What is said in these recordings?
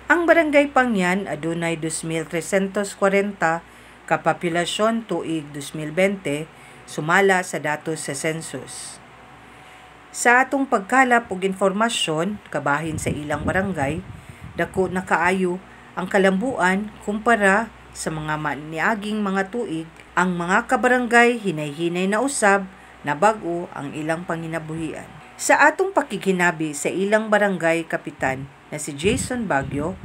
Ang barangay Pangyan adunay 2,340 ka populasyon tuig 2020 sumala sa datos sa census. Sa atong pagkalap og informasyon kabahin sa ilang barangay, dako na kaayo ang kalambuan kumpara sa mga niaging mga tuig. Ang mga kabarangay hinay-hinay na usab na bag-o ang ilang panginabuhian. Sa atong pakikinabi sa ilang barangay kapitan na si Jason Baguio,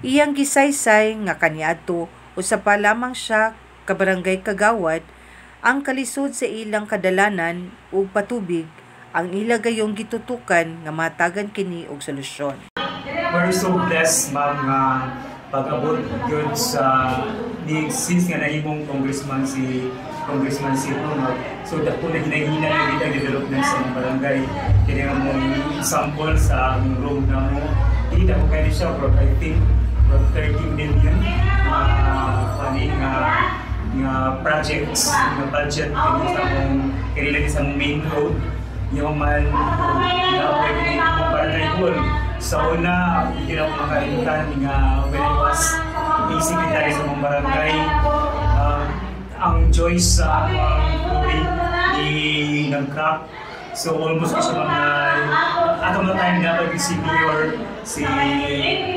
iyang gisaysay nga kaniadto usa pa lamang siya ka barangay kagawad ang kalisod sa ilang kadalanan ug patubig ang ila gayong gitutukan nga matagan kini og solusyon. We're so blessed mga pag-abot yun sa since nga nahimong congressman si Bruno. So dako na hinahina yung itang development sa mga barangay. Kaya mong example sa road na mo, hindi ako kaya siya for I think 30 million nga projects, nga budget kanila sa main road. Yung man na pwede mong barangay hall. Sa una, hindi na ako makalimutan nga when I was a secretary sa mga barangay, ang Joyce sa ni nag-crack. So almost kasi mga atong na time na si Mayor, si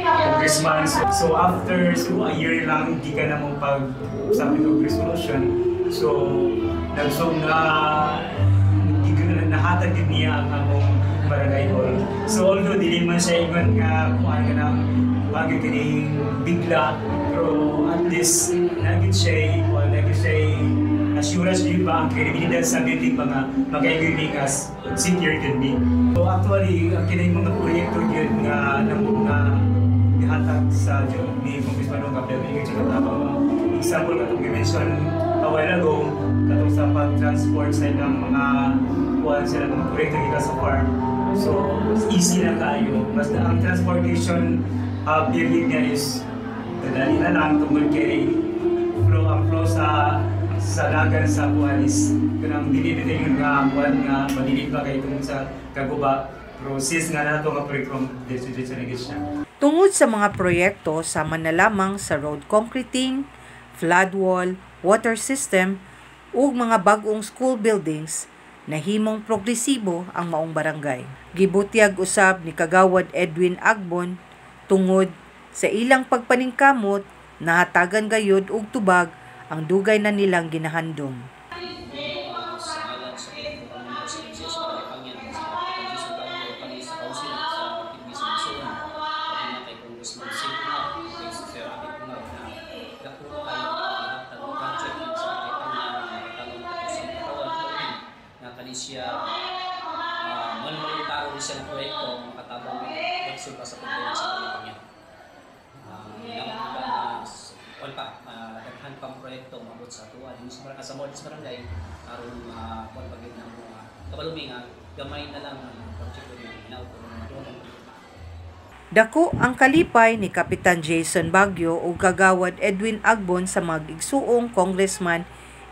Congressman. So after a year lang, hindi ka na mong pag-sabi ng resolution. So nagsong na nahatag din niya ang among barangay hall. So although dili man siya ingon nga kuan ka ng bagay kining bigla, pero at least nagit siya assurance niyo ba ang kredibilidad sa ating mga mag-agribigas senior din ni. So actually ang kining mga proyekto yun nga nihatag sa ni Congressman Gabriel Ingrid example katong i-mention a while ago katong sa pag-transport sa ilang mga sila mga proyekto nila sa farm. So, easy lang kayo. Basta ang transportation period niya is dadali na lang tungkol kay flow sa dagan sa buwan is kanang dili-dili yung buwan nga madilig pa kayo tungkol sa kaguba. Process nga na ito nga proyekto sa siya. Tungod sa mga proyekto, sama na lamang sa road concreting, flood wall, water system, ug mga bag-ong school buildings, nahimong progresibo ang maong barangay. Gibutyag usab ni Kagawad Edwin Agbon tungod sa ilang pagpaningkamot nahatagan gayud og tubag ang dugay na nilang ginahandom. Siya manuluntaron siya ng proyekto makatabang pagsulpa sa problema sa Pilipinas. Daghan pang proyekto mabot sa tuwa din sa Mortis Barangay aron pagpagid ng mga kabalumi nga gamay na lang ang proyekto niya inauto ng mga Dako ang kalipay ni Kapitan Jason Baguio ug Kagawad Edwin Agbon sa mag-igsuong Congressman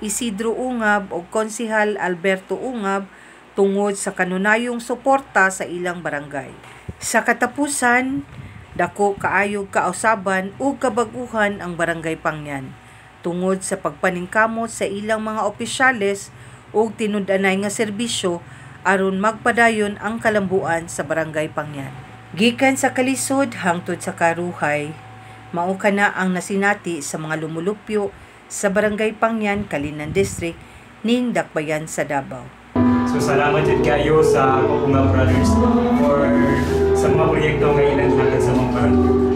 Isidro Ungab o Konsehal Alberto Ungab tungod sa kanunayong suporta sa ilang barangay. Sa katapusan, dako kaayog kausaban ug kabaguhan ang barangay Pangyan tungod sa pagpaningkamot sa ilang mga opisyales ug tinud-anay nga serbisyo aron magpadayon ang kalambuan sa barangay Pangyan. Gikan sa kalisod hangtod sa karuhay, mao kana ang nasinati sa mga lumulupyo sa Barangay Pangyan, Kalinan District, ning Dakbayan sa Davao. So salamat din kayo sa Kokunga Brothers for sa mga proyekto nga ilan sa mga barangay.